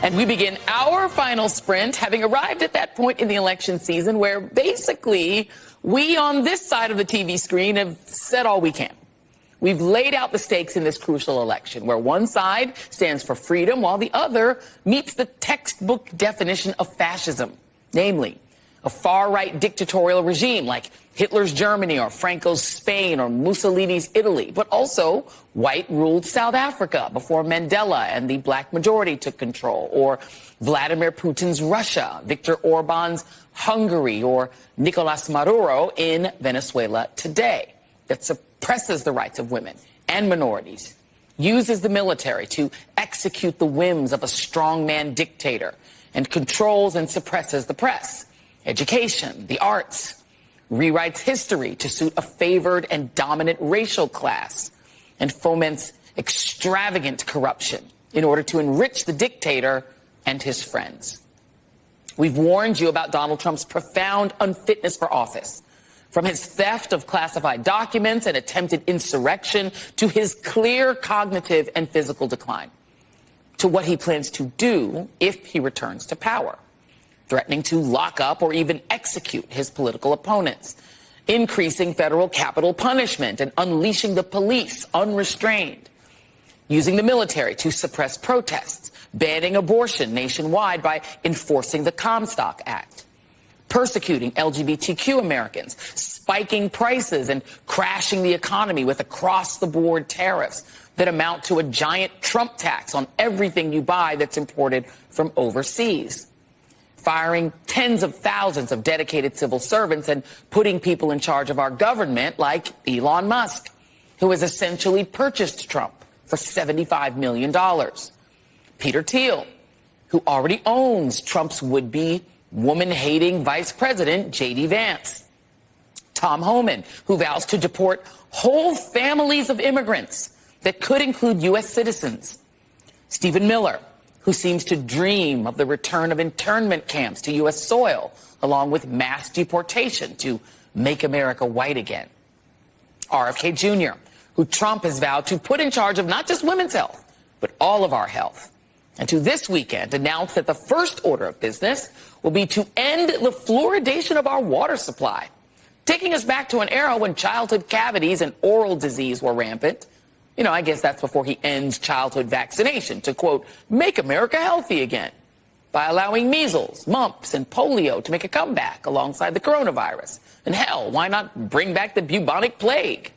And we begin our final sprint, having arrived at that point in the election season where basically we on this side of the TV screen have said all we can. We've laid out the stakes in this crucial election, where one side stands for freedom while the other meets the textbook definition of fascism, namely a far-right dictatorial regime like Hitler's Germany or Franco's Spain or Mussolini's Italy, but also white-ruled South Africa before Mandela and the black majority took control, or Vladimir Putin's Russia, Viktor Orban's Hungary, or Nicolas Maduro in Venezuela today, that suppresses the rights of women and minorities, uses the military to execute the whims of a strongman dictator, and controls and suppresses the press, education, the arts, rewrites history to suit a favored and dominant racial class, and foments extravagant corruption in order to enrich the dictator and his friends. We've warned you about Donald Trump's profound unfitness for office, from his theft of classified documents and attempted insurrection to his clear cognitive and physical decline, to what he plans to do if he returns to power, threatening to lock up or even execute his political opponents, increasing federal capital punishment and unleashing the police unrestrained, using the military to suppress protests, banning abortion nationwide by enforcing the Comstock Act, persecuting LGBTQ Americans, spiking prices and crashing the economy with across-the-board tariffs that amount to a giant Trump tax on everything you buy that's imported from overseas, firing tens of thousands of dedicated civil servants and putting people in charge of our government like Elon Musk, who has essentially purchased Trump for $75 million. Peter Thiel, who already owns Trump's would-be woman-hating vice president, J.D. Vance. Tom Homan, who vows to deport whole families of immigrants that could include U.S. citizens. Stephen Miller, who seems to dream of the return of internment camps to U.S. soil, along with mass deportation to make America white again. RFK Jr., who Trump has vowed to put in charge of not just women's health, but all of our health. And to this weekend announced that the first order of business will be to end the fluoridation of our water supply, taking us back to an era when childhood cavities and oral disease were rampant. You know, I guess that's before he ends childhood vaccination to, quote, make America healthy again by allowing measles, mumps, and polio to make a comeback alongside the coronavirus. And hell, why not bring back the bubonic plague?